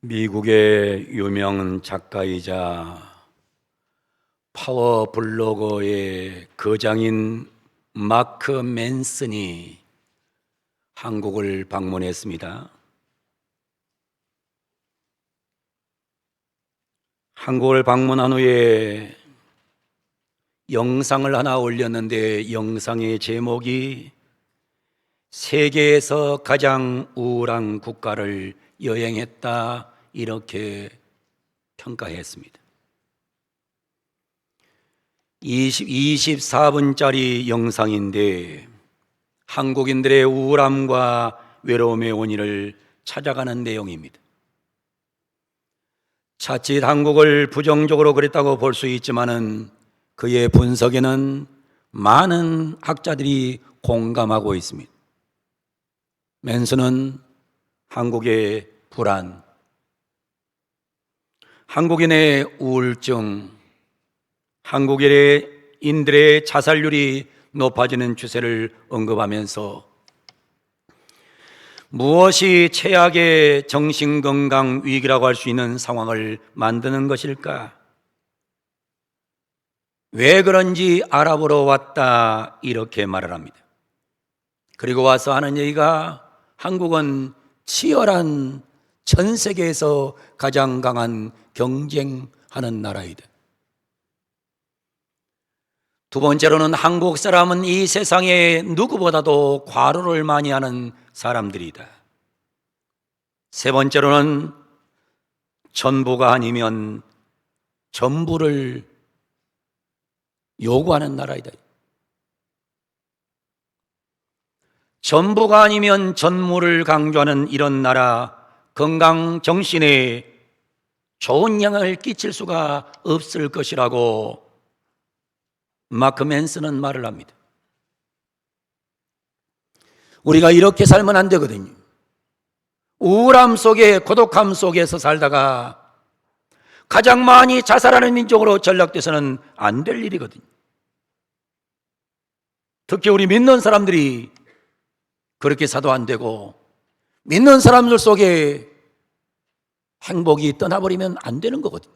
미국의 유명 작가이자 파워 블로거의 거장인 마크 맨슨이 한국을 방문했습니다. 한국을 방문한 후에 영상을 하나 올렸는데 영상의 제목이 세계에서 가장 우울한 국가를 여행했다 이렇게 평가했습니다. 24분짜리 영상인데 한국인들의 우울함과 외로움의 원인을 찾아가는 내용입니다. 자칫 한국을 부정적으로 그랬다고 볼 수 있지만은 그의 분석에는 많은 학자들이 공감하고 있습니다. 맨슨은 한국의 불안, 한국인의 우울증, 한국인들의 자살률이 높아지는 추세를 언급하면서 무엇이 최악의 정신건강 위기라고 할 수 있는 상황을 만드는 것일까? 왜 그런지 알아보러 왔다 이렇게 말을 합니다. 그리고 와서 하는 얘기가 한국은 치열한 전 세계에서 가장 강한 경쟁하는 나라이다. 두 번째로는 한국 사람은 이 세상에 누구보다도 과로를 많이 하는 사람들이다. 세 번째로는 전부가 아니면 전부를 요구하는 나라이다. 전부가 아니면 전무를 강조하는 이런 나라, 건강 정신에 좋은 영향을 끼칠 수가 없을 것이라고 마크 맨슨은 말을 합니다. 우리가 이렇게 살면 안 되거든요. 우울함 속에, 고독함 속에서 살다가 가장 많이 자살하는 민족으로 전락돼서는 안 될 일이거든요. 특히 우리 믿는 사람들이 그렇게 사도 안 되고 믿는 사람들 속에 행복이 떠나버리면 안 되는 거거든요.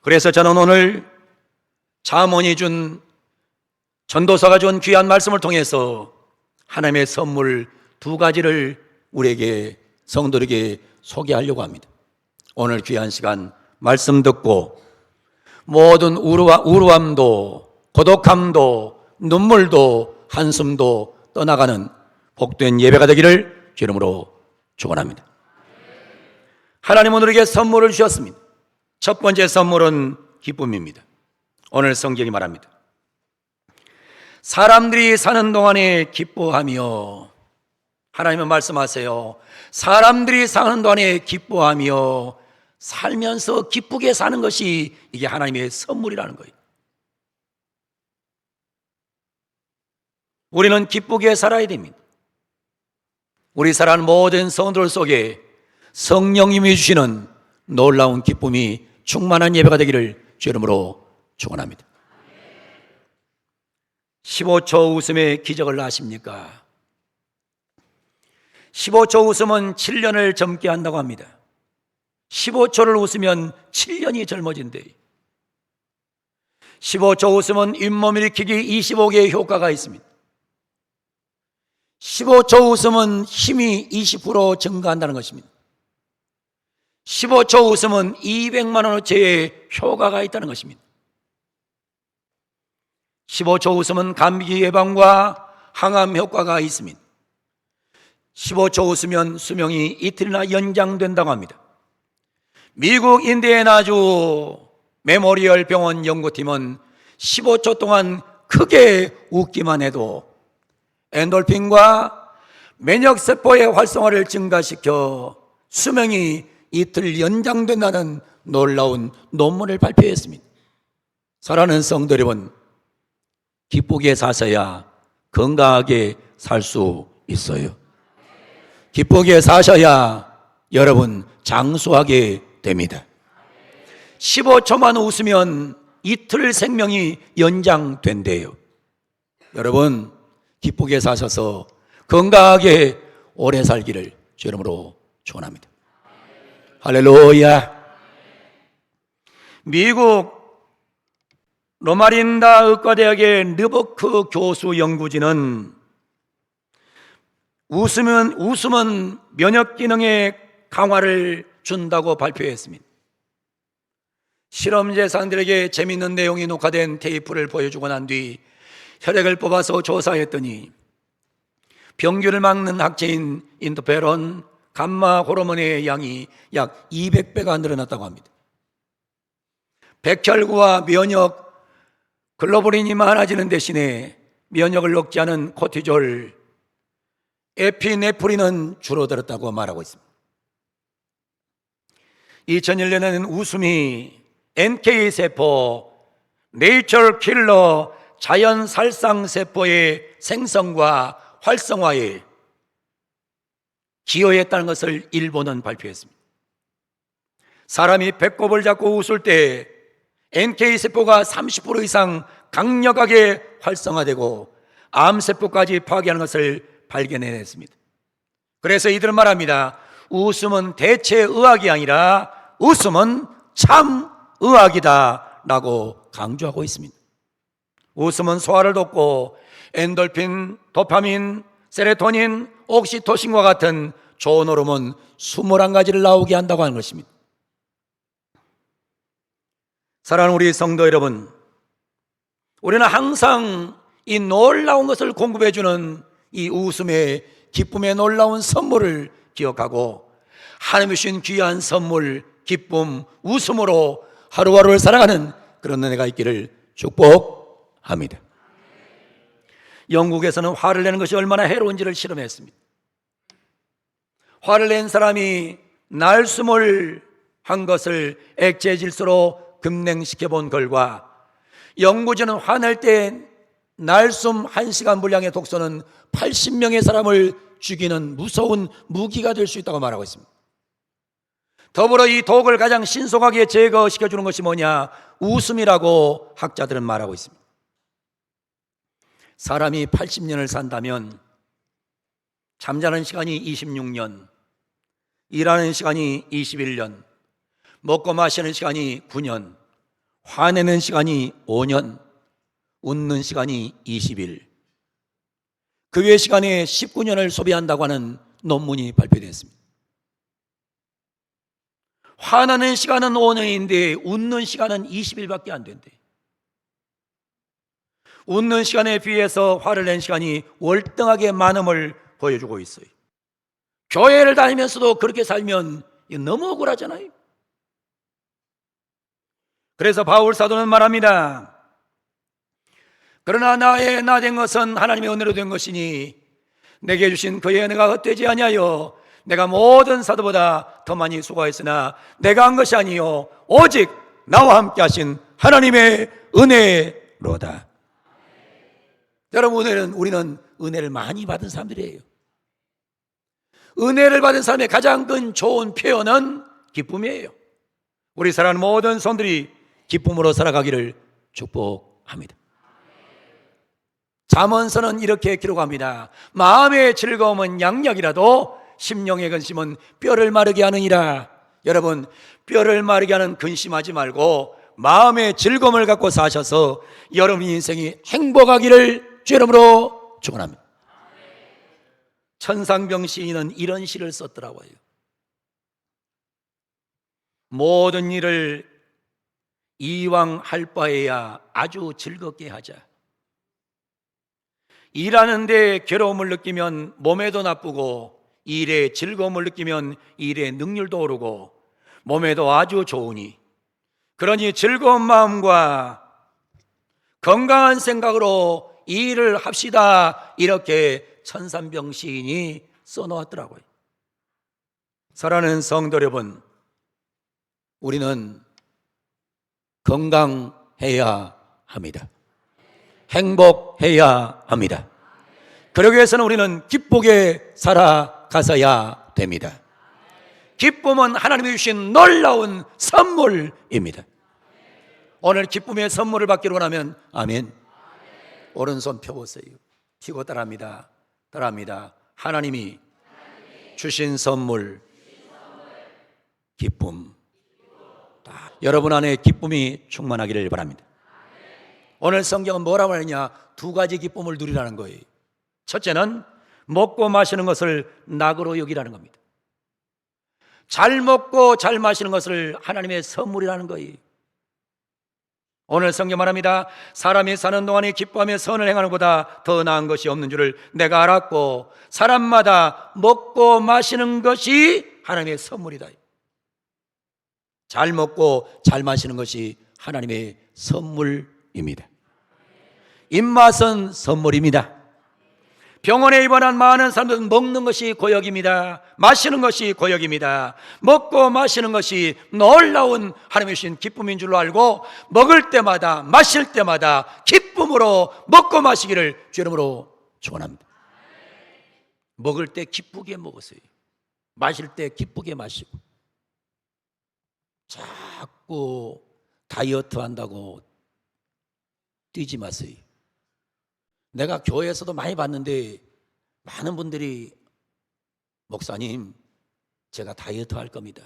그래서 저는 오늘 잠언이 준, 전도사가 준 귀한 말씀을 통해서 하나님의 선물 두 가지를 우리에게, 성도에게 소개하려고 합니다. 오늘 귀한 시간 말씀 듣고 모든 우울함도 고독함도 눈물도 한숨도 떠나가는 복된 예배가 되기를 주 이름으로 축원합니다. 하나님은 우리에게 선물을 주셨습니다. 첫 번째 선물은 기쁨입니다. 오늘 성경이 말합니다. 사람들이 사는 동안에 기뻐하며, 하나님은 말씀하세요. 사람들이 사는 동안에 기뻐하며 살면서 기쁘게 사는 것이 이게 하나님의 선물이라는 거예요. 우리는 기쁘게 살아야 됩니다. 우리 살아가는 모든 성도들 속에 성령님이 주시는 놀라운 기쁨이 충만한 예배가 되기를 주 이름으로 축원합니다. 15초 웃음의 기적을 아십니까? 15초 웃음은 7년을 젊게 한다고 합니다. 15초를 웃으면 7년이 젊어진대요. 15초 웃음은 잇몸 일으키기 25개의 효과가 있습니다. 15초 웃음은 힘이 20% 증가한다는 것입니다. 15초 웃음은 200만 원어치의 효과가 있다는 것입니다. 15초 웃음은 감기 예방과 항암 효과가 있습니다. 15초 웃으면 수명이 이틀이나 연장된다고 합니다. 미국 인디애나주 메모리얼 병원 연구팀은 15초 동안 크게 웃기만 해도 엔돌핀과 면역세포의 활성화를 증가시켜 수명이 이틀 연장된다는 놀라운 논문을 발표했습니다. 사랑하는 성도 여러분, 기쁘게 사셔야 건강하게 살 수 있어요. 기쁘게 사셔야 여러분 장수하게 됩니다. 15초만 웃으면 이틀 생명이 연장된대요. 여러분 기쁘게 사셔서 건강하게 오래 살기를 주 이름으로 축원합니다. 할렐루야. 미국 로마린다 의과대학의 르버크 교수 연구진은 웃음은 면역 기능에 강화를 준다고 발표했습니다. 실험 대상들에게 재미있는 내용이 녹화된 테이프를 보여주고 난 뒤 혈액을 뽑아서 조사했더니 병균을 막는 학체인 인터페론, 감마 호르몬의 양이 약 200배가 늘어났다고 합니다. 백혈구와 면역 글로불린이 많아지는 대신에 면역을 억제하는 코티졸, 에피네프린은 줄어들었다고 말하고 있습니다. 2001년에는 웃음이 NK세포, 네이처 킬러 자연 살상세포의 생성과 활성화에 기여했다는 것을 일본은 발표했습니다. 사람이 배꼽을 잡고 웃을 때 NK세포가 30% 이상 강력하게 활성화되고 암세포까지 파괴하는 것을 발견해냈습니다. 그래서 이들은 말합니다. 웃음은 대체 의학이 아니라 웃음은 참 의학이다 라고 강조하고 있습니다. 웃음은 소화를 돕고 엔돌핀, 도파민, 세로토닌, 옥시토신과 같은 좋은 호르몬 21가지를 나오게 한다고 하는 것입니다. 사랑하는 우리 성도 여러분, 우리는 항상 이 놀라운 것을 공급해주는 이 웃음의 기쁨의 놀라운 선물을 기억하고 하나님이 주신 귀한 선물, 기쁨, 웃음으로 하루하루를 살아가는 그런 은혜가 있기를 축복합니다. 영국에서는 화를 내는 것이 얼마나 해로운지를 실험했습니다. 화를 낸 사람이 날숨을 한 것을 액체 질소로 급냉시켜 본 결과 연구진은 화낼 때 날숨 1시간 분량의 독소는 80명의 사람을 죽이는 무서운 무기가 될 수 있다고 말하고 있습니다. 더불어 이 독을 가장 신속하게 제거시켜주는 것이 뭐냐? 웃음이라고 학자들은 말하고 있습니다. 사람이 80년을 산다면 잠자는 시간이 26년, 일하는 시간이 21년, 먹고 마시는 시간이 9년, 화내는 시간이 5년, 웃는 시간이 20일, 그 외 시간에 19년을 소비한다고 하는 논문이 발표됐습니다. 화나는 시간은 5년인데 웃는 시간은 20일밖에 안 된대. 웃는 시간에 비해서 화를 낸 시간이 월등하게 많음을 보여주고 있어요. 교회를 다니면서도 그렇게 살면 너무 억울하잖아요. 그래서 바울 사도는 말합니다. 그러나 나의 나 된 것은 하나님의 은혜로 된 것이니 내게 주신 그의 은혜가 헛되지 아니하여 내가 모든 사도보다 더 많이 수고하였으나 내가 한 것이 아니요 오직 나와 함께 하신 하나님의 은혜로다. 여러분, 우리는 은혜를 많이 받은 사람들이에요. 은혜를 받은 사람의 가장 큰 좋은 표현은 기쁨이에요. 우리 사랑하는 모든 성들이 기쁨으로 살아가기를 축복합니다. 잠언서는 이렇게 기록합니다. 마음의 즐거움은 양약이라도 심령의 근심은 뼈를 마르게 하느니라. 여러분, 뼈를 마르게 하는 근심하지 말고 마음의 즐거움을 갖고 사셔서 여러분 인생이 행복하기를 주 이름으로 축원합니다. 천상병 시인은 이런 시를 썼더라고요. 모든 일을 이왕 할 바에야 아주 즐겁게 하자. 일하는데 괴로움을 느끼면 몸에도 나쁘고 일에 즐거움을 느끼면 일의 능률도 오르고 몸에도 아주 좋으니 그러니 즐거운 마음과 건강한 생각으로 일을 합시다. 이렇게 천상병 시인이 써놓았더라고요. 사랑하는 성도 여러분, 우리는 건강해야 합니다. 행복해야 합니다. 그러기 위해서는 우리는 기쁘게 살아가서야 됩니다. 기쁨은 하나님이 주신 놀라운 선물입니다. 오늘 기쁨의 선물을 받기로 원하면 아멘. 오른손 펴보세요. 피고 따라합니다. 따라합니다. 하나님이 주신 선물, 기쁨. 여러분 안에 기쁨이 충만하기를 바랍니다. 오늘 성경은 뭐라고 하느냐? 두 가지 기쁨을 누리라는 거예요. 첫째는 먹고 마시는 것을 낙으로 여기라는 겁니다. 잘 먹고 잘 마시는 것을 하나님의 선물이라는 거예요. 오늘 성경 말합니다. 사람이 사는 동안에 기뻐하며 선을 행하는 것보다 더 나은 것이 없는 줄을 내가 알았고, 사람마다 먹고 마시는 것이 하나님의 선물이다. 잘 먹고 잘 마시는 것이 하나님의 선물입니다. 입맛은 선물입니다. 병원에 입원한 많은 사람들은 먹는 것이 고역입니다. 마시는 것이 고역입니다. 먹고 마시는 것이 놀라운 하나님의 주신 기쁨인 줄로 알고, 먹을 때마다 마실 때마다 기쁨으로 먹고 마시기를 주 이름으로 축원합니다. 먹을 때 기쁘게 먹으세요. 마실 때 기쁘게 마시고. 자꾸 다이어트 한다고 뛰지 마세요. 내가 교회에서도 많이 봤는데 많은 분들이 목사님, 제가 다이어트 할 겁니다.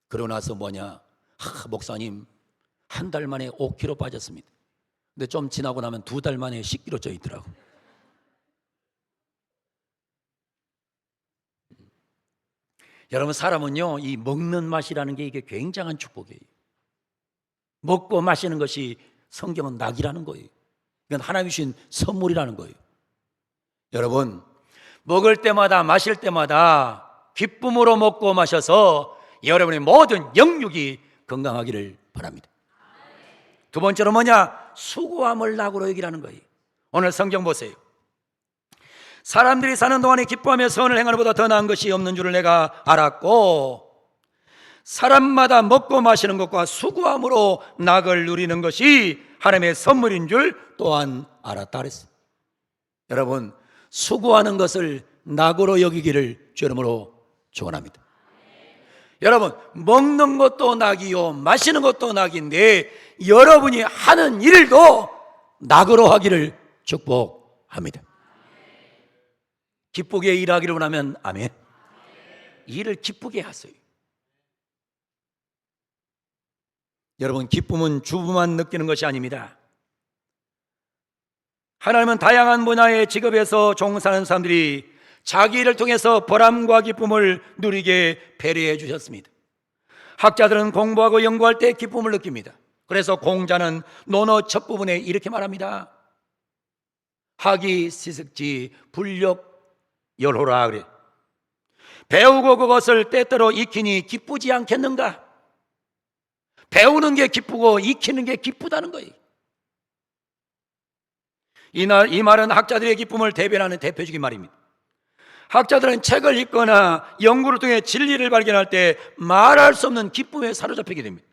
그러고 나서 뭐냐? 목사님, 한 달 만에 5kg 빠졌습니다. 근데 좀 지나고 나면 2달 만에 10kg 쪄 있더라고. 여러분, 사람은요, 이 먹는 맛이라는 게 이게 굉장한 축복이에요. 먹고 마시는 것이 성경은 낙이라는 거예요. 이건 하나님이 주신 선물이라는 거예요. 여러분, 먹을 때마다 마실 때마다 기쁨으로 먹고 마셔서 여러분의 모든 영육이 건강하기를 바랍니다. 두 번째로 뭐냐? 수고함을 낙으로 여기라는 거예요. 오늘 성경 보세요. 사람들이 사는 동안에 기뻐하며 선을 행하는 것보다 더 나은 것이 없는 줄을 내가 알았고, 사람마다 먹고 마시는 것과 수고함으로 낙을 누리는 것이 하나님의 선물인 줄 또한 알았다 그랬어요. 여러분, 수고하는 것을 낙으로 여기기를 주 이름으로 축원합니다. 여러분, 먹는 것도 낙이요 마시는 것도 낙인데 여러분이 하는 일도 낙으로 하기를 축복합니다. 기쁘게 일하기를 원하면 아멘. 일을 기쁘게 하세요. 여러분, 기쁨은 주부만 느끼는 것이 아닙니다. 하나님은 다양한 분야의 직업에서 종사하는 사람들이 자기 일을 통해서 보람과 기쁨을 누리게 배려해 주셨습니다. 학자들은 공부하고 연구할 때 기쁨을 느낍니다. 그래서 공자는 논어 첫 부분에 이렇게 말합니다. 학이 시슥지 불력 열호라 그래. 배우고 그것을 때때로 익히니 기쁘지 않겠는가? 배우는 게 기쁘고 익히는 게 기쁘다는 거예요. 이 말은 학자들의 기쁨을 대변하는 대표적인 말입니다. 학자들은 책을 읽거나 연구를 통해 진리를 발견할 때 말할 수 없는 기쁨에 사로잡히게 됩니다.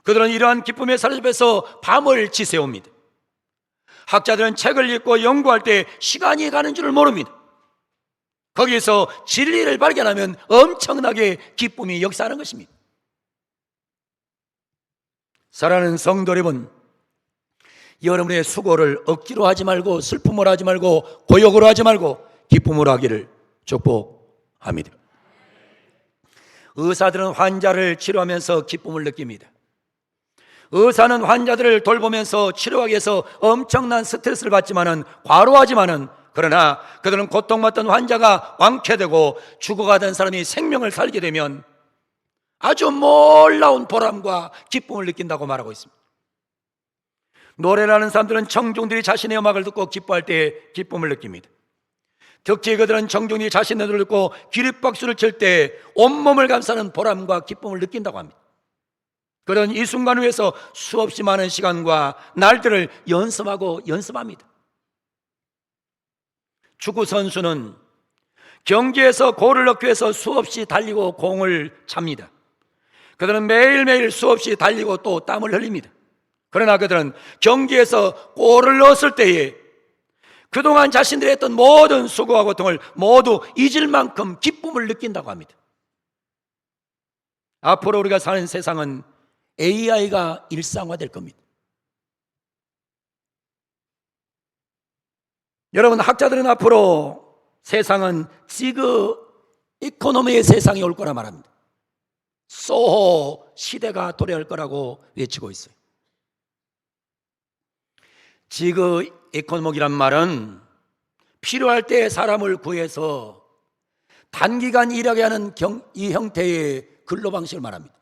그들은 이러한 기쁨에 사로잡혀서 밤을 지새웁니다. 학자들은 책을 읽고 연구할 때 시간이 가는 줄을 모릅니다. 거기에서 진리를 발견하면 엄청나게 기쁨이 역사하는 것입니다. 사랑하는 성도 여러분, 여러분의 수고를 억지로 하지 말고 슬픔으로 하지 말고 고역으로 하지 말고 기쁨으로 하기를 축복합니다. 의사들은 환자를 치료하면서 기쁨을 느낍니다. 의사는 환자들을 돌보면서 치료하기 위해서 엄청난 스트레스를 받지만은 과로하지만은 그러나 그들은 고통받던 환자가 완쾌되고 죽어가던 사람이 생명을 살게 되면 아주 놀라운 보람과 기쁨을 느낀다고 말하고 있습니다. 노래를 하는 사람들은 청중들이 자신의 음악을 듣고 기뻐할 때 기쁨을 느낍니다. 특히 그들은 청중들이 자신의 노래를 듣고 기립박수를 칠 때 온몸을 감싸는 보람과 기쁨을 느낀다고 합니다. 그들은 이 순간을 위해서 수없이 많은 시간과 날들을 연습합니다. 축구 선수는 경기에서 골을 넣기 위해서 수없이 달리고 공을 찹니다. 그들은 매일매일 수없이 달리고 또 땀을 흘립니다. 그러나 그들은 경기에서 골을 넣었을 때에 그동안 자신들이 했던 모든 수고와 고통을 모두 잊을 만큼 기쁨을 느낀다고 합니다. 앞으로 우리가 사는 세상은 AI가 일상화될 겁니다. 여러분, 학자들은 앞으로 세상은 지그 이코노미의 세상이 올 거라 말합니다. 소호 시대가 도래할 거라고 외치고 있어요. 지그 에코노믹이란 말은 필요할 때 사람을 구해서 단기간 일하게 하는 이 형태의 근로방식을 말합니다.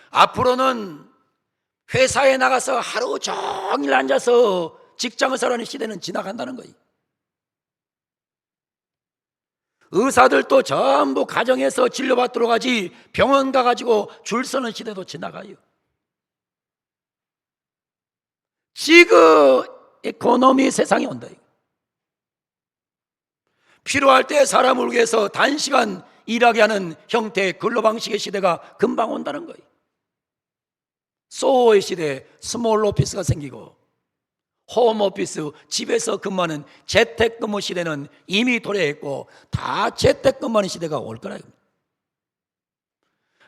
앞으로는 회사에 나가서 하루 종일 앉아서 직장을 살아가는 시대는 지나간다는 거예요. 의사들도 전부 가정에서 진료받도록 하지 병원 가가지고 줄 서는 시대도 지나가요. 지금 에코노미 세상이 온다. 필요할 때 사람을 위해서 단시간 일하게 하는 형태의 근로방식의 시대가 금방 온다는 거예요. 소호의 시대, 스몰 오피스가 생기고 홈 오피스, 집에서 근무하는 재택근무 시대는 이미 도래했고 다 재택근무하는 시대가 올 거라요.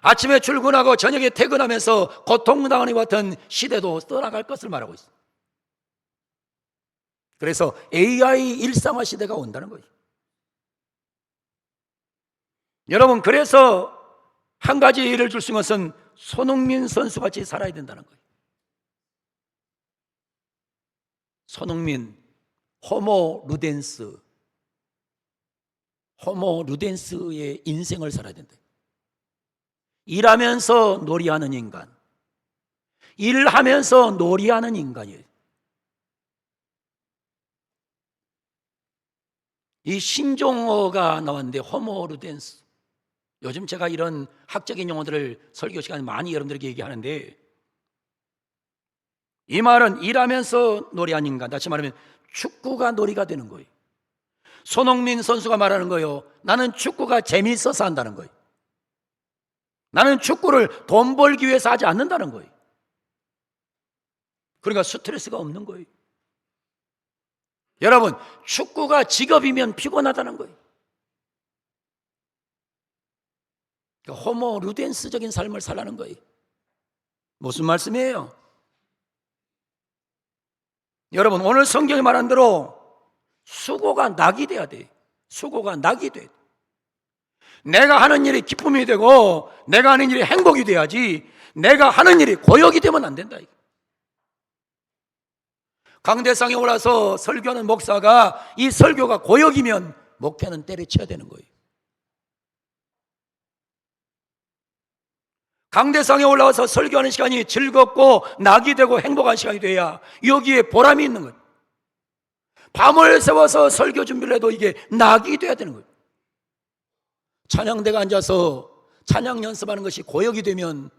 아침에 출근하고 저녁에 퇴근하면서 고통당하는 것 같은 시대도 떠나갈 것을 말하고 있습니다. 그래서 AI 일상화 시대가 온다는 거예요. 여러분, 그래서 한 가지 예를 들 수 있는 것은 손흥민 선수같이 살아야 된다는 거예요. 손흥민, 호모 루덴스의 인생을 살아야 된다. 일하면서 놀이하는 인간, 일하면서 놀이하는 인간이에요. 이 신종어가 나왔는데 호모 루덴스, 요즘 제가 이런 학적인 용어들을 설교 시간에 많이 여러분들에게 얘기하는데, 이 말은 일하면서 놀이하는 인간, 다시 말하면 축구가 놀이가 되는 거예요. 손흥민 선수가 말하는 거예요. 나는 축구가 재미있어서 한다는 거예요. 나는 축구를 돈 벌기 위해서 하지 않는다는 거예요. 그러니까 스트레스가 없는 거예요. 여러분, 축구가 직업이면 피곤하다는 거예요. 그러니까 호모 루덴스적인 삶을 살라는 거예요. 무슨 말씀이에요? 여러분, 오늘 성경이 말한 대로 수고가 낙이 돼야 돼. 수고가 낙이 돼. 내가 하는 일이 기쁨이 되고 내가 하는 일이 행복이 돼야지 내가 하는 일이 고역이 되면 안 된다. 강대상에 올라서 설교하는 목사가 이 설교가 고역이면 목회는 때려쳐야 되는 거예요. 강대상에 올라와서 설교하는 시간이 즐겁고 낙이 되고 행복한 시간이 돼야 여기에 보람이 있는 거예요. 밤을 새워서 설교 준비를 해도 이게 낙이 돼야 되는 거예요. 찬양대가 앉아서 찬양 연습하는 것이 고역이 되면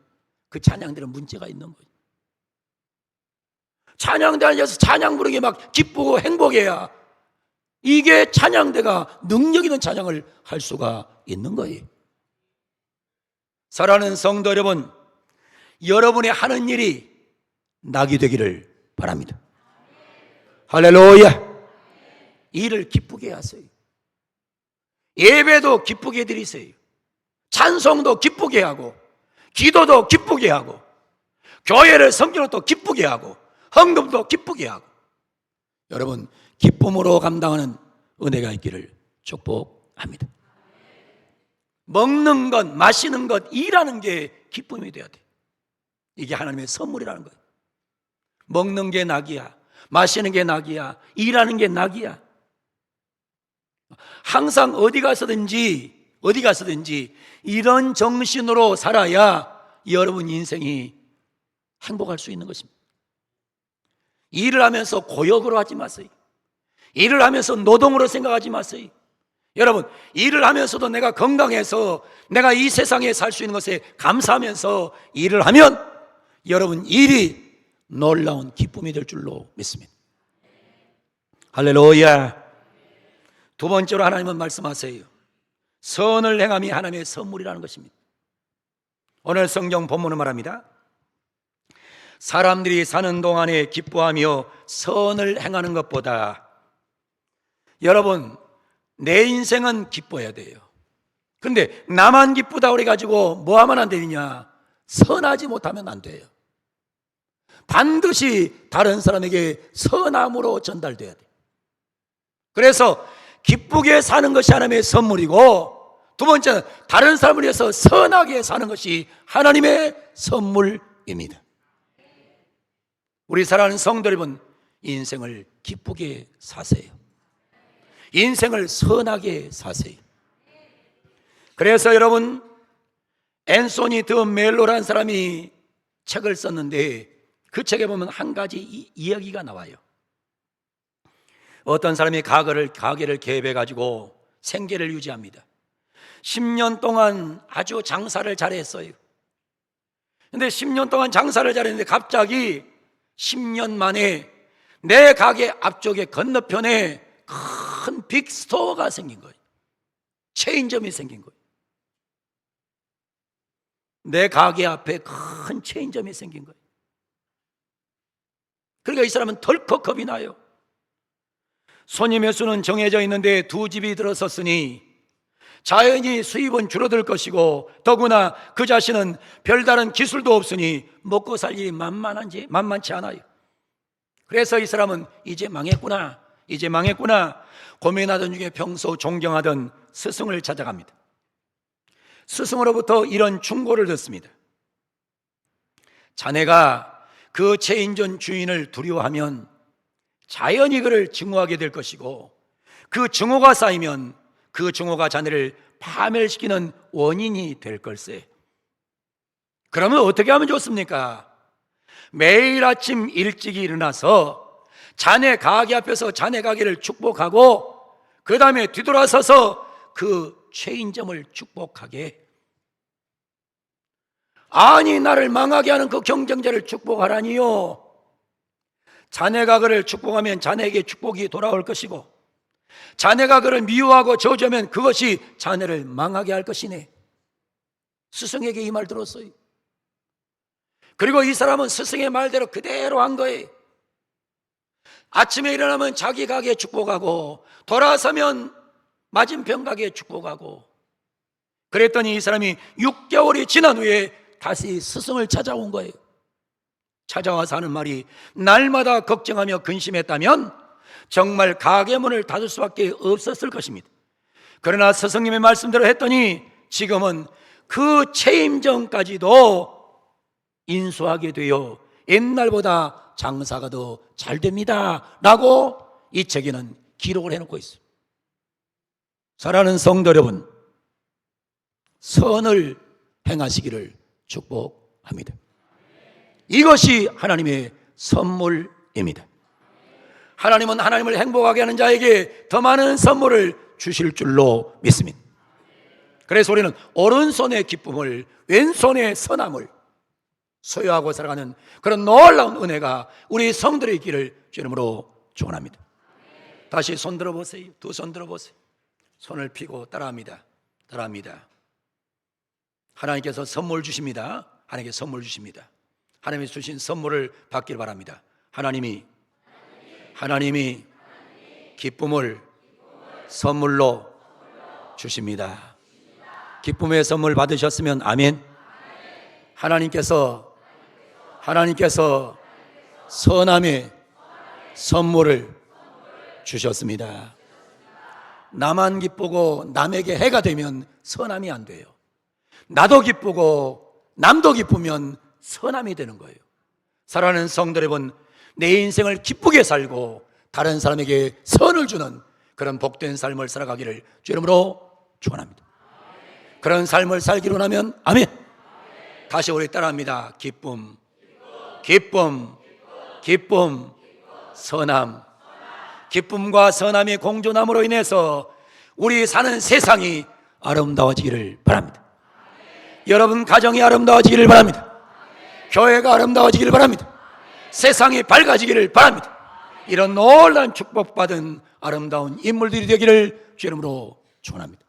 그 찬양대는 문제가 있는 거예요. 찬양대 앉아서 찬양 부르기 막 기쁘고 행복해야 이게 찬양대가 능력 있는 찬양을 할 수가 있는 거예요. 사랑하는 성도 여러분, 여러분의 하는 일이 낙이 되기를 바랍니다. 할렐루야. 일을 기쁘게 하세요. 예배도 기쁘게 드리세요. 찬송도 기쁘게 하고 기도도 기쁘게 하고 교회를 섬기는 것도 기쁘게 하고 헌금도 기쁘게 하고, 여러분 기쁨으로 감당하는 은혜가 있기를 축복합니다. 먹는 것, 마시는 것, 일하는 게 기쁨이 돼야 돼. 이게 하나님의 선물이라는 거예요. 먹는 게 낙이야, 마시는 게 낙이야, 일하는 게 낙이야. 항상 어디 가서든지 이런 정신으로 살아야 여러분 인생이 행복할 수 있는 것입니다. 일을 하면서 고역으로 하지 마세요. 일을 하면서 노동으로 생각하지 마세요. 여러분, 일을 하면서도 내가 건강해서 내가 이 세상에 살 수 있는 것에 감사하면서 일을 하면 여러분 일이 놀라운 기쁨이 될 줄로 믿습니다. 할렐루야. 두 번째로 하나님은 말씀하세요. 선을 행함이 하나님의 선물이라는 것입니다. 오늘 성경 본문은 말합니다. 사람들이 사는 동안에 기뻐하며 선을 행하는 것보다, 여러분 내 인생은 기뻐해야 돼요. 그런데 나만 기쁘다 그래가지고 뭐 하면 안 되느냐? 선하지 못하면 안 돼요. 반드시 다른 사람에게 선함으로 전달돼야 돼요. 그래서 기쁘게 사는 것이 하나님의 선물이고, 두 번째는 다른 사람을 위해서 선하게 사는 것이 하나님의 선물입니다. 우리 사랑하는 성도 여러분, 인생을 기쁘게 사세요. 인생을 선하게 사세요. 그래서 여러분, 앤소니 드 멜로라는 사람이 책을 썼는데 그 책에 보면 한 가지 이야기가 나와요. 어떤 사람이 가게를 개업해가지고 생계를 유지합니다. 10년 동안 아주 장사를 잘했어요. 근데 10년 동안 장사를 잘했는데 갑자기 10년 만에 내 가게 앞쪽에 건너편에 큰 빅스토어가 생긴 거예요. 체인점이 생긴 거예요. 내 가게 앞에 큰 체인점이 생긴 거예요. 그러니까 이 사람은 덜컥 겁이 나요. 손님의 수는 정해져 있는데 두 집이 들어섰으니 자연히 수입은 줄어들 것이고 더구나 그 자신은 별다른 기술도 없으니 먹고 살 일이 만만치 않아요. 그래서 이 사람은 이제 망했구나 고민하던 중에 평소 존경하던 스승을 찾아갑니다. 스승으로부터 이런 충고를 듣습니다. 자네가 그 체인점 주인을 두려워하면 자연히 그를 증오하게 될 것이고 그 증오가 쌓이면 그 증오가 자네를 파멸시키는 원인이 될 걸세. 그러면 어떻게 하면 좋습니까? 매일 아침 일찍 일어나서 자네 가게 앞에서 자네 가게를 축복하고 그 다음에 뒤돌아서서 그 체인점을 축복하게. 아니, 나를 망하게 하는 그 경쟁자를 축복하라니요. 자네가 그를 축복하면 자네에게 축복이 돌아올 것이고 자네가 그를 미워하고 저주하면 그것이 자네를 망하게 할 것이네. 스승에게 이 말 들었어요. 그리고 이 사람은 스승의 말대로 그대로 한 거예요. 아침에 일어나면 자기 가게 축복하고 돌아서면 맞은편 가게 축복하고. 그랬더니 이 사람이 6개월이 지난 후에 다시 스승을 찾아온 거예요. 찾아와서 하는 말이, 날마다 걱정하며 근심했다면 정말 가게 문을 닫을 수밖에 없었을 것입니다. 그러나 스승님의 말씀대로 했더니 지금은 그 체인점까지도 인수하게 되어 옛날보다 장사가 더 잘 됩니다 라고 이 책에는 기록을 해놓고 있어요. 사랑하는 성도 여러분, 선을 행하시기를 축복합니다. 이것이 하나님의 선물입니다. 하나님은 하나님을 행복하게 하는 자에게 더 많은 선물을 주실 줄로 믿습니다. 그래서 우리는 오른손의 기쁨을, 왼손의 선함을 소유하고 살아가는 그런 놀라운 은혜가 우리 성들의 있기를 주님으로 축원합니다. 다시 손 들어보세요. 두 손 들어보세요. 손을 펴고 따라합니다. 하나님께서 선물 주십니다. 하나님께 선물 주십니다. 하나님이 주신 선물을 받길 바랍니다. 하나님이 기쁨을 선물로 주십니다. 기쁨의 선물 받으셨으면 아멘. 하나님께서 선함의 선물을 주셨습니다. 나만 기쁘고 남에게 해가 되면 선함이 안 돼요. 나도 기쁘고 남도 기쁘면 선함이 되는 거예요. 사랑하는 성도 여러분, 내 인생을 기쁘게 살고 다른 사람에게 선을 주는 그런 복된 삶을 살아가기를 주 이름으로 축원합니다. 그런 삶을 살기로 하면 아멘. 다시 우리 따라합니다. 기쁨, 선함. 기쁨과 선함이 공존함으로 인해서 우리 사는 세상이 아름다워지기를 바랍니다. 여러분 가정이 아름다워지기를 바랍니다. 교회가 아름다워지기를 바랍니다. 세상이 밝아지기를 바랍니다. 이런 놀라운 축복받은 아름다운 인물들이 되기를 주 이름으로 축원합니다.